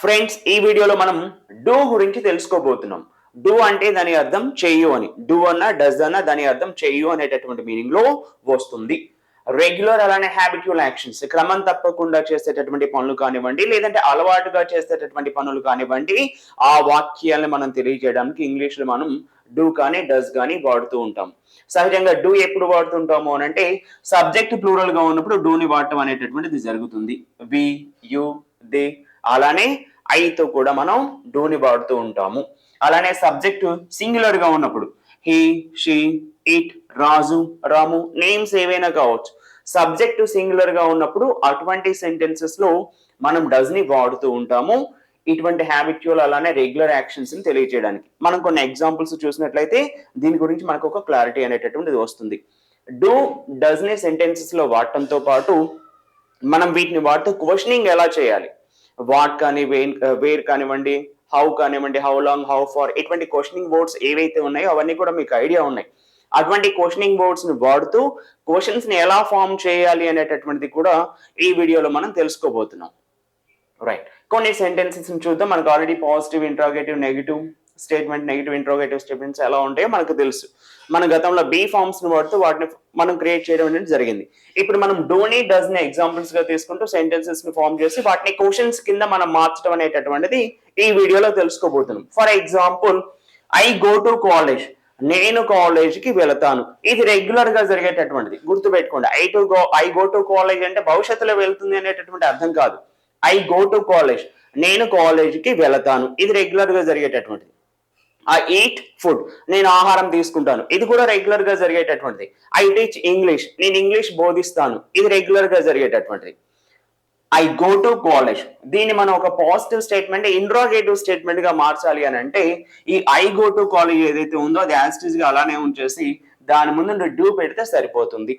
Friends, ఈ వీడియోలో మనం డూ గురించి తెలుసుకోబోతున్నాం. డూ అంటే దాని అర్థం చెయ్యు అని. డూ అన్నా డస్ అన్నా దాని అర్థం చెయ్యు అనేటటువంటి మీనింగ్ లో వస్తుంది. రెగ్యులర్ అలానే హ్యాబిట్యువల్ యాక్షన్స్, క్రమం తప్పకుండా చేసేటటువంటి పనులు కానివ్వండి, లేదంటే అలవాటుగా చేసేటటువంటి పనులు కానివ్వండి, ఆ వాక్యాలను మనం తెలియజేయడానికి ఇంగ్లీష్ లో మనం డూ కానీ డస్ కానీ వాడుతూ ఉంటాం. సహజంగా డూ ఎప్పుడు వాడుతుంటాము అని అంటే సబ్జెక్ట్ ప్లూరల్ గా ఉన్నప్పుడు డూని వాడటం అనేటటువంటిది జరుగుతుంది. వి, యు, దే, అలానే ఐతో కూడా మనం డూని వాడుతూ ఉంటాము. అలానే సబ్జెక్టు సింగులర్ గా ఉన్నప్పుడు he, she, it, Raju, Ramu, names ఏవైనా కావచ్చు. సబ్జెక్టు సింగులర్ గా ఉన్నప్పుడు అటువంటి సెంటెన్సెస్ లో మనం డస్ ని వాడుతూ ఉంటాము. ఇటువంటి హ్యాబిట్యువల్ అలానే రెగ్యులర్ యాక్షన్స్ ని తెలియజేయడానికి మనం కొన్ని ఎగ్జాంపుల్స్ చూసినట్లయితే దీని గురించి మనకు ఒక క్లారిటీ అనేటటువంటిది వస్తుంది. డూ, డస్ ని సెంటెన్సెస్ లో వాడటంతో పాటు మనం వీటిని వాడుతూ క్వశ్చనింగ్ ఎలా చేయాలి, వాట్ కానీ వేర్ కానివ్వండి, హౌ కానివ్వండి, హౌ లాంగ్, హౌ ఫార్, ఇటువంటి క్వశ్చనింగ్ వర్డ్స్ ఏవైతే ఉన్నాయో అవన్నీ కూడా మీకు ఐడియా ఉన్నాయి. అటువంటి క్వశ్చనింగ్ వర్డ్స్ ని వాడుతూ క్వశ్చన్స్ ని ఎలా ఫామ్ చేయాలి అనేటటువంటిది కూడా ఈ వీడియోలో మనం తెలుసుకోబోతున్నాం. రైట్, కొన్ని సెంటెన్సెస్ చూద్దాం. మనకు already positive, interrogative, negative statement, negative interrogative statements ఎలా ఉంటాయో మనకు తెలుసు. మన గతంలో బీ ఫార్మ్స్ ని వాడుతూ వాటిని మనం క్రియేట్ చేయడం అనేది జరిగింది. ఇప్పుడు మనం డోని, డస్ ని ఎగ్జాంపుల్స్ గా తీసుకుంటూ సెంటెన్సెస్ ని ఫామ్ చేసి వాటిని క్వశ్చన్స్ కింద మనం మార్చడం అనేటటువంటిది ఈ వీడియోలో తెలుసుకోబోతున్నాం. For example, I go to college, నేను కాలేజ్ కి వెళతాను. ఇది రెగ్యులర్ గా జరిగేటటువంటిది, గుర్తుపెట్టుకోండి. ఐ గో టు కాలేజ్ అంటే భవిష్యత్తులో వెళ్తుంది అనేటటువంటి అర్థం కాదు. ఐ గో టు కాలేజ్, నేను కాలేజ్ కి వెళతాను, ఇది రెగ్యులర్ గా జరిగేటటువంటిది. ఐ ఈట్ ఫుడ్, నేను ఆహారం తీసుకుంటాను, ఇది కూడా రెగ్యులర్ గా జరిగేటటువంటిది. ఐ టీచ్ ఇంగ్లీష్, నేను ఇంగ్లీష్ బోధిస్తాను, ఇది రెగ్యులర్ గా జరిగేటటువంటిది. ఐ గో టు కాలేజ్, దీన్ని మనం ఒక పాజిటివ్ స్టేట్మెంట్ ఇంట్రాగేటివ్ స్టేట్మెంట్ గా మార్చాలి అని అంటే ఈ ఐ గో టు కాలేజ్ ఏదైతే ఉందో అది యాజ్ ఇట్ ఈజ్ గా అలానే ఉంచేసి దాని ముందు డూ పెడితే సరిపోతుంది.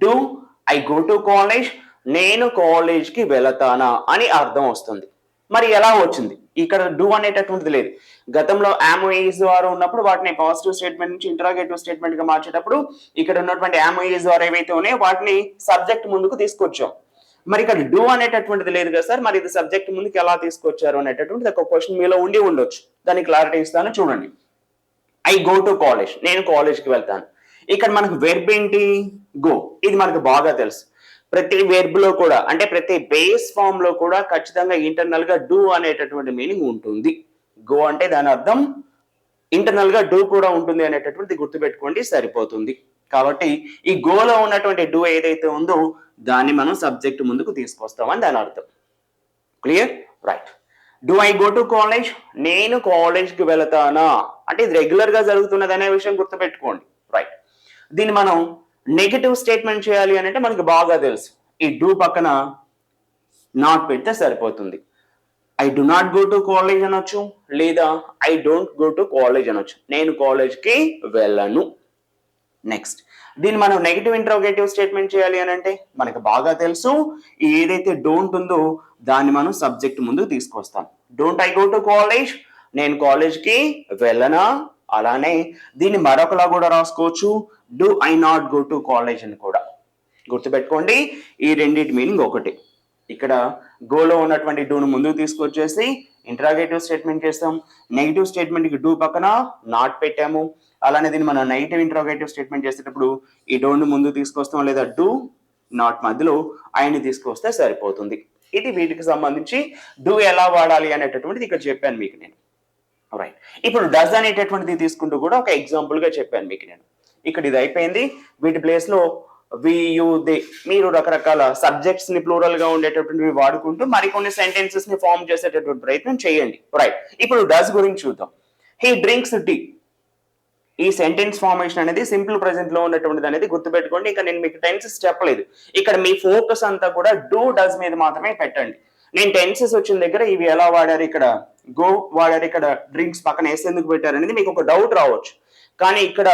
Do I go to college, నేను కాలేజ్ కి వెళతానా అని అర్థం వస్తుంది. మరి ఎలా వచ్చింది? ఇక్కడ డూ అనేటటువంటిది లేదు. గతంలో యామ్, ఈజ్, ఆర్ ఉన్నప్పుడు వాటిని పాజిటివ్ స్టేట్మెంట్ నుంచి ఇంట్రాగేటివ్ స్టేట్మెంట్ గా మార్చేటప్పుడు ఇక్కడ ఉన్నటువంటి యామ్, ఈజ్, ఆర్ ఏవైతే ఉన్నాయో వాటిని సబ్జెక్ట్ ముందుకు తీసుకొచ్చాం. మరి ఇక్కడ డూ అనేటటువంటిది లేదు కదా సార్, మరి ఇది సబ్జెక్ట్ ముందుకు ఎలా తీసుకొచ్చారు అనేటటువంటిది ఒక క్వశ్చన్ మీలో ఉండి ఉండొచ్చు. దానికి క్లారిటీ ఇస్తాను చూడండి. ఐ గో టు కాలేజ్, నేను కాలేజ్కి వెళ్తాను. ఇక్కడ మనకు వెర్బ్ ఏంటి? గో. ఇది మనకు బాగా తెలుసు. ప్రతి వెర్బ్ లో కూడా అంటే ప్రతి బేస్ ఫామ్ లో కూడా ఖచ్చితంగా ఇంటర్నల్ గా డూ అనేటటువంటి మీనింగ్ ఉంటుంది. గో అంటే దాని అర్థం ఇంటర్నల్ గా డూ కూడా ఉంటుంది అనేటటువంటి గుర్తుపెట్టుకోండి, సరిపోతుంది. కాబట్టి ఈ గోలో ఉన్నటువంటి డూ ఏదైతే ఉందో దాన్ని మనం సబ్జెక్ట్ ముందుకు తీసుకొస్తామని దాని అర్థం. Clear? Right. Do I go to college, నేను కాలేజ్ కి వెళతానా అంటే ఇది రెగ్యులర్ గా జరుగుతున్నది అనే విషయం గుర్తుపెట్టుకోండి. రైట్. దీన్ని మనం నెగటివ్ స్టేట్మెంట్ చేయాలి అని అంటే మనకు బాగా తెలుసు. ఈ డూ పక్కన నాట్ పెడితే సరిపోతుంది. I do not go to college అనొచ్చు, లేదా I don't go to college అనొచ్చు. నేను కాలేజ్కి వెళ్ళను. నెక్స్ట్, దీన్ని మనం నెగిటివ్ ఇంట్రోగేటివ్ స్టేట్మెంట్ చేయాలి అని అంటే మనకు బాగా తెలుసు. ఏదైతే డోంట్ ఉందో దాన్ని మనం సబ్జెక్ట్ ముందు తీసుకొస్తాం. Don't I go to college, నేను కాలేజ్కి వెళ్ళనా. అలానే దీన్ని మరొకలా కూడా రాసుకోవచ్చు, do I not go to college అని కూడా. గుర్తుపెట్టుకోండి, ఈ రెండింటి మీనింగ్ ఒకటి. ఇక్కడ గోలో ఉన్నటువంటి డూను ముందుకు తీసుకొచ్చేసి ఇంట్రాగేటివ్ స్టేట్మెంట్ చేస్తాం. నెగిటివ్ స్టేట్మెంట్ కి డూ పక్కన నాట్ పెట్టాము. అలానే దీన్ని మనం నెగిటివ్ ఇంట్రాగేటివ్ స్టేట్మెంట్ చేసేటప్పుడు ఈ డోను ముందుకు తీసుకొస్తాం, లేదా డూ నాట్ మధ్యలో ఐని తీసుకొస్తే సరిపోతుంది. ఇది వీటికి సంబంధించి డూ ఎలా వాడాలి అనేటటువంటిది ఇక్కడ చెప్పాను మీకు నేను. రైట్. ఇప్పుడు డస్ అనేటటువంటిది తీసుకుంటూ కూడా ఒక ఎగ్జాంపుల్ గా చెప్పాను మీకు నేను. ఇక్కడ ఇది అయిపోయింది. వీటి ప్లేస్ లో వి, యు, దే, మీరు రకరకాల సబ్జెక్ట్స్ ని ప్లూరల్ గా ఉండేటటువంటివి వాడుకుంటూ మరికొన్ని సెంటెన్సెస్ ని ఫామ్ చేసేటటువంటి ప్రయత్నం చేయండి. రైట్. ఇప్పుడు డస్ గురించి చూద్దాం. He drinks tea. ఈ సెంటెన్స్ ఫార్మేషన్ అనేది సింపుల్ ప్రెజెంట్ లో ఉన్నటువంటిది అనేది గుర్తుపెట్టుకోండి. ఇంకా నేను మీకు టెన్సెస్ చెప్పలేదు. ఇక్కడ మీ ఫోకస్ అంతా కూడా డూ, డస్ మీద మాత్రమే పెట్టండి. నేను టెన్సెస్ వచ్చిన దగ్గర ఇవి ఎలా వాడారు, ఇక్కడ గో వాడారు, ఇక్కడ డ్రింక్స్ పక్కన ఎస్ ఎందుకు పెట్టారు అనేది మీకు ఒక డౌట్ రావచ్చు. కానీ ఇక్కడ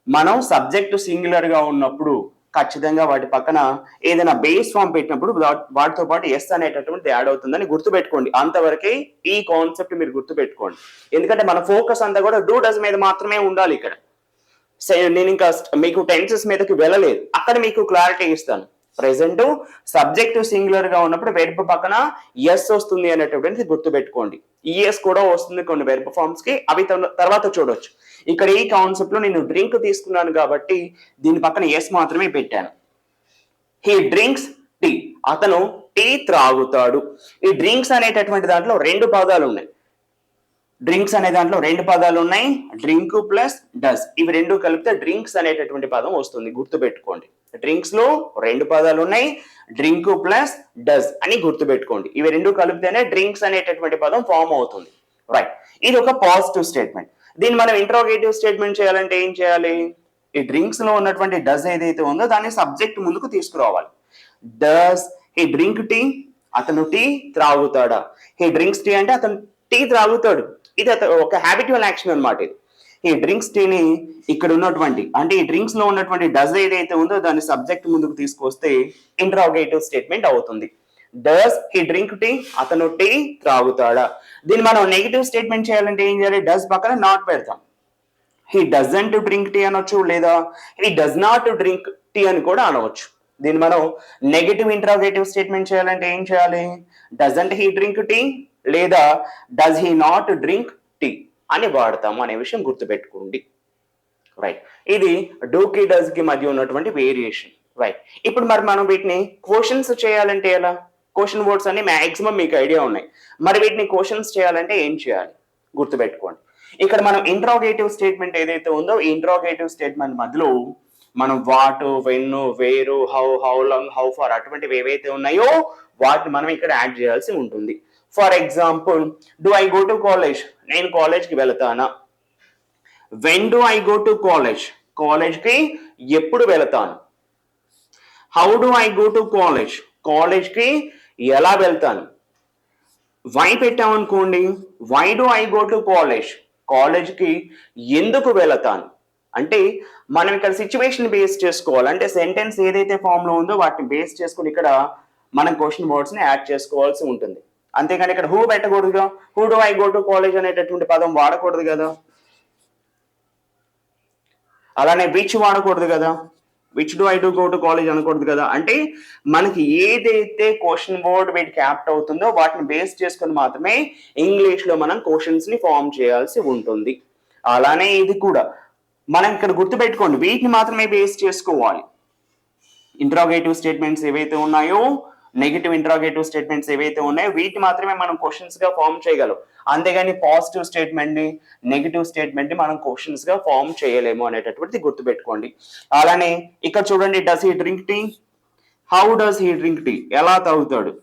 మనం సబ్జెక్ట్ సింగులర్ గా ఉన్నప్పుడు ఖచ్చితంగా వాటి పక్కన ఏదైనా బేస్ ఫామ్ పెట్టినప్పుడు వాటితో పాటు ఎస్ అనేటటువంటిది యాడ్ అవుతుందని గుర్తుపెట్టుకోండి. అంతవరకే ఈ కాన్సెప్ట్ మీరు గుర్తుపెట్టుకోండి. ఎందుకంటే మన ఫోకస్ అంతా కూడా డూ, డస్ మీద మాత్రమే ఉండాలి. ఇక్కడ నేను ఇంకా మీకు టెన్సెస్ మీదకి వెళ్ళలేదు, అక్కడ మీకు క్లారిటీ ఇస్తాను. ప్రెసెంట్ సబ్జెక్ట్ సింగులర్ గా ఉన్నప్పుడు వెర్బ్ పక్కన ఎస్ వస్తుంది అనేటువంటిది గుర్తుపెట్టుకోండి. ఈఎస్ కూడా వస్తుంది కొన్ని వెర్బ్ ఫార్మ్స్ కి, అవి తర్వాత చూడొచ్చు. ఇక్కడ ఈ కాన్సెప్ట్ లో నేను డ్రింక్ తీసుకున్నాను కాబట్టి దీని పక్కన ఎస్ మాత్రమే పెట్టాను. హీ డ్రింక్స్ టీ, అతను టీ త్రాగుతాడు. ఈ డ్రింక్స్ అనేటటువంటి దాంట్లో రెండు పదాలు ఉన్నాయి. డ్రింక్స్ అనే దాంట్లో రెండు పదాలు ఉన్నాయి, డ్రింక్ ప్లస్ డస్. ఇవి రెండు కలిపితే డ్రింక్స్ అనేటటువంటి పదం వస్తుంది, గుర్తుపెట్టుకోండి. డ్రింక్స్ లో రెండు పదాలు ఉన్నాయి, డ్రింక్ ప్లస్ డస్ అని గుర్తుపెట్టుకోండి. ఇవి రెండు కలిపితేనే డ్రింక్స్ అనేటటువంటి పదం ఫామ్ అవుతుంది. రైట్, ఇది ఒక పాజిటివ్ స్టేట్మెంట్. దీన్ని మనం ఇంట్రోగేటివ్ స్టేట్మెంట్ చేయాలంటే ఏం చేయాలి? ఈ డ్రింక్స్ లో ఉన్నటువంటి డస్ ఏదైతే ఉందో దాన్ని సబ్జెక్ట్ ముందుకు తీసుకురావాలి. డస్ హీ డ్రింక్ టీ, అతను టీ త్రాగుతాడా? హీ డ్రింక్స్ టీ అంటే అతను టీ త్రాగుతాడు. ఇది ఒక హ్యాబిచువల్ యాక్షన్ అన్నమాట. ఇది ఈ డ్రింక్స్ టీని ఇక్కడ ఉన్నటువంటి అంటే ఈ డ్రింక్స్ లో ఉన్నటువంటి డస్ ఏదైతే ఉందో దాన్ని సబ్జెక్ట్ ముందుకు తీసుకొస్తే ఇంట్రాగేటివ్ స్టేట్మెంట్ అవుతుంది. డస్ హీ డ్రింక్ టీ, అతను టీ త్రాగుతాడా? దీన్ని మనం నెగిటివ్ స్టేట్మెంట్ చేయాలంటే ఏం చేయాలి? డస్ పక్కన నాట్ పెడతాం. హీ డజంట్ డ్రింక్ టీ అనొచ్చు, లేదా he does not drink tea అని కూడా అనవచ్చు. దీన్ని మనం నెగిటివ్ ఇంట్రాగేటివ్ స్టేట్మెంట్ చేయాలంటే ఏం చేయాలి? డజంట్ హీ డ్రింక్ టీ లేదా does he not drink tea అని వాడతాము అనే విషయం గుర్తుపెట్టుకోండి. రైట్, ఇది డూ కి డస్ కి మధ్య ఉన్నటువంటి వేరియేషన్. రైట్, ఇప్పుడు మరి మనం వీటిని క్వశ్చన్స్ చేయాలంటే ఎలా? క్వశ్చన్ వర్డ్స్ అన్ని మాక్సిమం మీకు ఐడియా ఉన్నాయి. మరి వీటిని క్వశ్చన్స్ చేయాలంటే ఏం చేయాలి? గుర్తుపెట్టుకోండి. ఇక్కడ మనం ఇంట్రాగేటివ్ స్టేట్మెంట్ ఏదైతే ఉందో ఈ ఇంట్రాగేటివ్ స్టేట్మెంట్ మధ్యలో మనం what, when, where, how, how long, how far అటువంటివి ఏవైతే ఉన్నాయో వాటిని మనం ఇక్కడ యాడ్ చేయాల్సి ఉంటుంది. For example, do I go to college, నేను కాలేజ్కి వెళతానా? When do I go to college, కాలేజ్కి ఎప్పుడు వెళతాను? How do I go to college, కాలేజ్కి ఎలా వెళ్తాను? వై పెట్టామనుకోండి, why do I go to college, కాలేజ్కి ఎందుకు వెళతాను? అంటే మనం ఇక్కడ సిచ్యువేషన్ బేస్ చేసుకోవాలి. అంటే సెంటెన్స్ ఏదైతే ఫామ్ లో ఉందో వాటిని బేస్ చేసుకుని ఇక్కడ మనం క్వశ్చన్ వర్డ్స్ ని యాడ్ చేసుకోవాల్సి ఉంటుంది. అంతేగాని ఇక్కడ హూ పెట్టకూడదుగా, who do I go to college అనేటటువంటి పదం వాడకూడదు కదా. అలానే విచ్ వాడకూడదు కదా, which do I do go to college అనకూడదు కదా. అంటే మనకి ఏదైతే క్వశ్చన్ వర్డ్ వీటికి యాప్ట్ అవుతుందో వాటిని బేస్ చేసుకుని మాత్రమే ఇంగ్లీష్ లో మనం క్వశ్చన్స్ ని ఫామ్ చేయాల్సి ఉంటుంది. అలానే ఇది కూడా మనం ఇక్కడ గుర్తుపెట్టుకోండి, వీటిని మాత్రమే బేస్ చేసుకోవాలి. ఇంట్రాగేటివ్ స్టేట్మెంట్స్ ఏవైతే ఉన్నాయో, నెగిటివ్ ఇంట్రాగేటివ్ స్టేట్మెంట్స్ ఏవైతే ఉన్నాయో వీటిని మాత్రమే మనం క్వశ్చన్స్ గా ఫామ్ చేయగలం. అంతేగాని పాజిటివ్ స్టేట్మెంట్ ని, నెగిటివ్ స్టేట్మెంట్ ని మనం క్వశ్చన్స్ గా ఫామ్ చేయలేము అనేటటువంటిది గుర్తుపెట్టుకోండి. అలానే ఇక్కడ చూడండి, does he drink tea, how does he drink tea, ఎలా తాగుతాడు?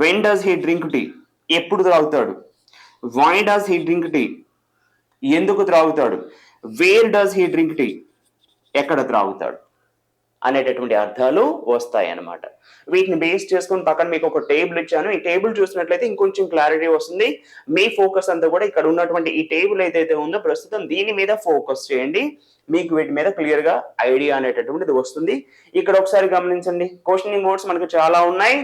When does he drink tea, ఎప్పుడు తాగుతాడు? Why does he drink tea, ఎందుకు త్రాగుతాడు? Where does he drink tea, ఎక్కడ త్రాగుతాడు అనేటటువంటి అర్థాలు వస్తాయి అన్నమాట. వీటిని బేస్ చేసుకుని పక్కన మీకు ఒక టేబుల్ ఇచ్చాను. ఈ టేబుల్ చూసినట్లయితే ఇంకొంచెం క్లారిటీ వస్తుంది. మీ ఫోకస్ అంతా కూడా ఇక్కడ ఉన్నటువంటి ఈ టేబుల్ ఏదైతే ఉందో ప్రస్తుతం దీని మీద ఫోకస్ చేయండి. మీకు వీటి మీద క్లియర్ గా ఐడియా అనేటటువంటిది వస్తుంది. ఇక్కడ ఒకసారి గమనించండి, క్వశ్చనింగ్ వర్డ్స్ మనకు చాలా ఉన్నాయి.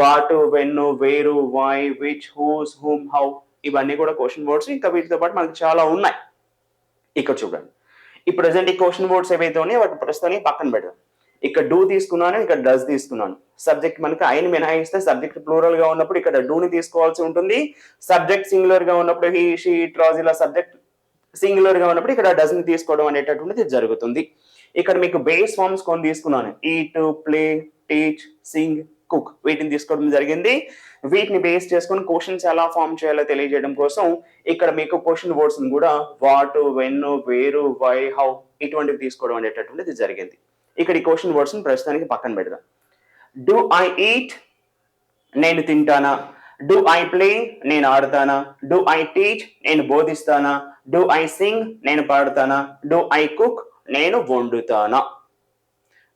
What, when, where, why, which, whose, whom, how, ఇవన్నీ కూడా క్వశ్చన్ వర్డ్స్. ఇంకా వీటితో పాటు మనకు చాలా ఉన్నాయి. ఇక్కడ చూడండి, ఈ ప్రెసెంట్ ఈ క్వశ్చన్ వర్డ్స్ ఏవైతే ఉన్నాయో వాటి ప్రస్తుతానికి పక్కన పెడదాం. ఇక్కడ డూ తీసుకున్నాను, ఇక్కడ డస్ తీసుకున్నాను. సబ్జెక్ట్ మనకి ఐని మినహాయిస్తే సబ్జెక్ట్ ప్లూరల్ గా ఉన్నప్పుడు ఇక్కడ డూని తీసుకోవాల్సి ఉంటుంది. సబ్జెక్ట్ సింగులర్ గా ఉన్నప్పుడు హీ, షీ, ఇట్, వాజ్, ఇలా సబ్జెక్ట్ సింగులర్ గా ఉన్నప్పుడు ఇక్కడ డస్ ని తీసుకోవడం అనేటటువంటిది జరుగుతుంది. ఇక్కడ మీకు బేస్ ఫార్మ్స్ కొన్ని తీసుకున్నాను, eat, play, teach, Singh, cook, వీటిని తీసుకోవడం జరిగింది. వీటిని బేస్ చేసుకొని క్వశ్చన్స్ ఎలా ఫామ్ చేయాలో తెలియజేయడం కోసం ఇక్కడ మీకు క్వశ్చన్ వర్డ్స్ కూడా what, when, where, why, how ఇటువంటివి తీసుకోవడం అనేటటువంటిది జరిగింది. ఇక్కడ ఈ క్వశ్చన్ వర్డ్స్ ప్రస్తుతానికి పక్కన పెడదాం. డూ ఐ ఈట్, నేను తింటానా? డూ ఐ ప్లే, నేను ఆడతానా? డూ ఐ టీచ్, నేను బోధిస్తానా? డూ ఐ సింగ్, నేను పాడతానా? డూ ఐ కుక్, నేను వండుతానా?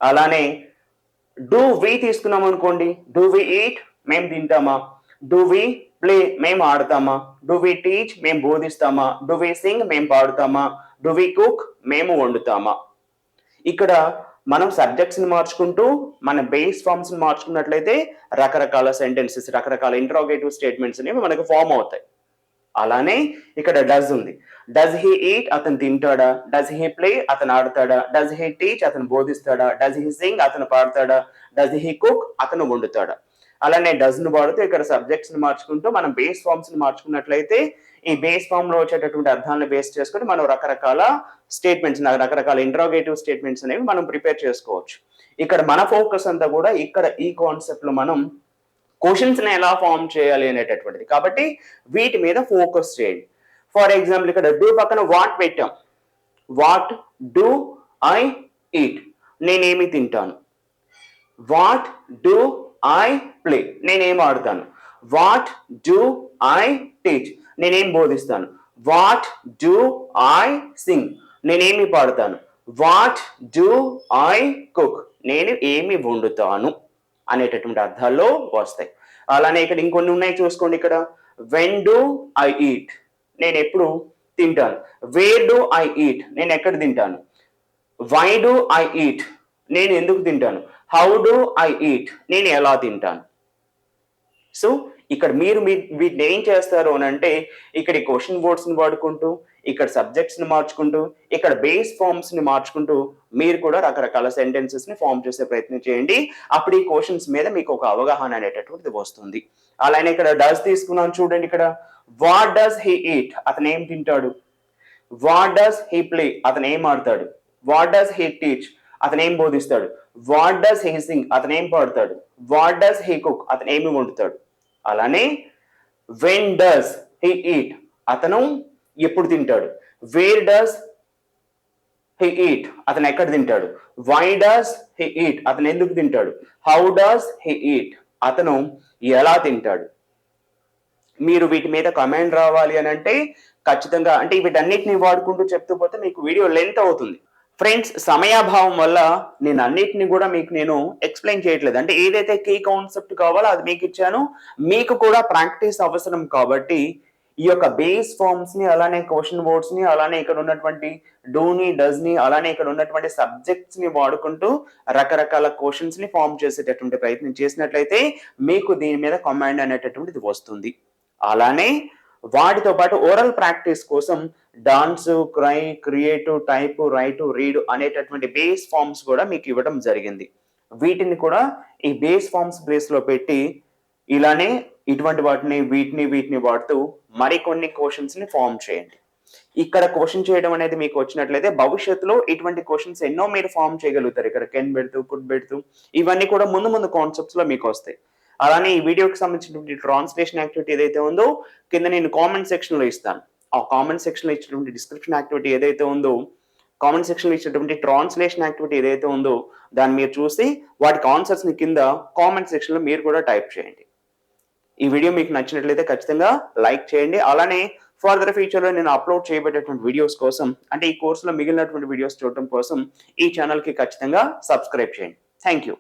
అలానే డూ వి తీసుకున్నాం అనుకోండి, డూ వి ఈట్, మేము తింటామా? డూ వి ప్లే, మేము ఆడతామా? డూ వి టీచ్, మేము బోధిస్తామా? డూ వి సింగ్, మేము పాడుతామా? డూ వి కుక్, మేము వండుతామా? ఇక్కడ మనం సబ్జెక్ట్స్ ని మార్చుకుంటూ మన బేస్ ఫార్మ్స్ ని మార్చుకున్నట్లయితే రకరకాల సెంటెన్సెస్, రకరకాల ఇంట్రాగేటివ్ స్టేట్మెంట్స్ అనేవి మనకు ఫామ్ అవుతాయి. అలానే ఇక్కడ డస్ ఉంది. డస్ హీ ఈట్ అతను తింటాడా, డస్ హీ ప్లే అతను ఆడతాడా, డస్ హీ టీచ్ అతను బోధిస్తాడా, డస్ హీ సింగ్ అతను పాడతాడా, డస్ హీ కుక్ అతను వండుతాడా. అలానే డస్ ను వాడుతూ ఇక్కడ సబ్జెక్ట్స్ ని మార్చుకుంటూ మనం బేస్ ఫార్మ్స్ ని మార్చుకున్నట్లయితే ఈ బేస్ ఫామ్ లో వచ్చేటటువంటి అర్థాలను బేస్ చేసుకుని మనం రకరకాల స్టేట్మెంట్స్, రకరకాల ఇంట్రాగేటివ్ స్టేట్మెంట్స్ అనేవి మనం ప్రిపేర్ చేసుకోవచ్చు. ఇక్కడ మన ఫోకస్ అంతా కూడా ఇక్కడ ఈ కాన్సెప్ట్ లో మనం క్వశ్చన్స్ ని ఎలా ఫామ్ చేయాలి అనేటటువంటిది. కాబట్టి వీటి మీద ఫోకస్ చేయండి. ఫర్ ఎగ్జాంపుల్ ఇక్కడ డూ పక్కన వాట్ పెట్టాం. వాట్ డూ ఐ ఈట్, నేనేమి తింటాను. వాట్ డూ ఐ ప్లే, నేనేం ఆడుతాను. వాట్ డూ ఐ టీచ్, నేనేం బోధిస్తాను. వాట్ డూ ఐ సింగ్, నేనేమి పాడుతాను. వాట్ డూ ఐ కుక్, నేను ఏమి వండుతాను అనేటటువంటి అర్థాల్లో వస్తాయి. అలానే ఇక్కడ ఇంకొన్ని ఉన్నాయి చూసుకోండి. ఇక్కడ వెన్ డూ ఐ ఈట్, నేను ఎప్పుడు తింటాను. వేర్ డూ ఐ ఈట్, నేను ఎక్కడ తింటాను. వై డూ ఐ ఈట్, నేను ఎందుకు తింటాను. హౌ డూ ఐ ఈట్, నేను ఎలా తింటాను. సో ఇక్కడ మీరు వీటిని ఏం చేస్తారు అని అంటే ఇక్కడ క్వశ్చన్ వర్డ్స్ ని వాడుకుంటూ, ఇక్కడ సబ్జెక్ట్స్ ని మార్చుకుంటూ, ఇక్కడ బేస్ ఫార్మ్స్ ని మార్చుకుంటూ మీరు కూడా రకరకాల సెంటెన్సెస్ ని ఫామ్ చేసే ప్రయత్నం చేయండి. అప్పుడు ఈ క్వశ్చన్స్ మీద మీకు ఒక అవగాహన అనేటటువంటిది వస్తుంది. అలానే ఇక్కడ డస్ తీసుకున్నాను చూడండి. ఇక్కడ వాట్ డస్ హీ ఈట్, అతను ఏం తింటాడు. వాట్ డస్ హీ ప్లే, అతను ఏం ఆడతాడు. వాట్ డస్ హీ టీచ్, అతను ఏం బోధిస్తాడు. వాట్ డస్ హీ సింగ్, అతను ఏం పాడతాడు. వాట్ డస్ హీ కుక్, అతను ఏమి వండుతాడు. అలానే వెన్ డస్ హీ ఈట్, అతను ఎప్పుడు తింటాడు. వేర్ డస్ హీ ఈట్, అతను ఎక్కడ తింటాడు. వై డస్ హీ ఈట్, అతను ఎందుకు తింటాడు. హౌ డస్ హీ ఈట్, అతను ఎలా తింటాడు. మీరు వీటి మీద కమెంట్ రావాలి అని అంటే ఖచ్చితంగా, అంటే వీటన్నిటిని వాడుకుంటూ చెప్తూ పోతే మీకు వీడియో లెంత్ అవుతుంది. ఫ్రెండ్స్, సమయాభావం వల్ల నేను అన్నిటిని కూడా మీకు నేను ఎక్స్ప్లెయిన్ చేయట్లేదు. అంటే ఏదైతే కీ కాన్సెప్ట్ కావాలో అది మీకు ఇచ్చాను. మీకు కూడా ప్రాక్టీస్ అవసరం కాబట్టి ఈ యొక్క బేస్ ఫార్మ్స్ ని, అలానే క్వశ్చన్ వర్డ్స్ ని, అలానే ఇక్కడ ఉన్నటువంటి డూని, డస్ ని, అలానే ఇక్కడ ఉన్నటువంటి సబ్జెక్ట్స్ ని వాడుకుంటూ రకరకాల క్వశ్చన్స్ ని ఫామ్ చేసేటటువంటి ప్రయత్నం చేసినట్లయితే మీకు దీని మీద కమాండ్ అనేటటువంటిది వస్తుంది. అలానే వాటితో పాటు ఓరల్ ప్రాక్టీస్ కోసం dance, cry, creative, type, right, read అనేటటువంటి బేస్ ఫార్మ్స్ కూడా మీకు ఇవ్వడం జరిగింది. వీటిని కూడా ఈ బేస్ ఫార్మ్స్ ప్లేస్ లో పెట్టి ఇలానే ఇటువంటి వాటిని వీటిని వాడుతూ మరికొన్ని క్వశ్చన్స్ ని ఫామ్ చేయండి. ఇక్కడ క్వశ్చన్ చేయడం అనేది మీకు వచ్చినట్లయితే భవిష్యత్తులో ఇటువంటి క్వశ్చన్స్ ఎన్నో మీరు ఫామ్ చేయగలుగుతారు. ఇక్కడ కెన్ పెడుతూ, కుడ్ పెడుతూ, ఇవన్నీ కూడా ముందు కాన్సెప్ట్స్ లో మీకు వస్తాయి. అలానే ఈ వీడియోకి సంబంధించినటువంటి ట్రాన్స్లేషన్ యాక్టివిటీ ఏదైతే ఉందో కింద నేను కామెంట్ సెక్షన్ లో ఇస్తాను. ఆ కామెంట్ సెక్షన్ లో ఇచ్చినటువంటి డిస్క్రిప్షన్ యాక్టివిటీ ఏదైతే ఉందో, కామెంట్ సెక్షన్ లో ఇచ్చినటువంటి ట్రాన్స్లేషన్ యాక్టివిటీ ఏదైతే ఉందో దాన్ని మీరు చూసి వాటికి ఆన్సర్స్ ని కింద కామెంట్ సెక్షన్ లో మీరు కూడా టైప్ చేయండి. ఈ వీడియో మీకు నచ్చినట్లయితే ఖచ్చితంగా లైక్ చేయండి. అలానే ఫర్దర్ ఫ్యూచర్ లో నేను అప్లోడ్ చేయబడేటువంటి వీడియోస్ కోసం, అంటే ఈ కోర్సులో మిగిలినటువంటి వీడియోస్ చూడటం కోసం ఈ ఛానల్ కి ఖచ్చితంగా సబ్స్క్రైబ్ చేయండి. Thank you.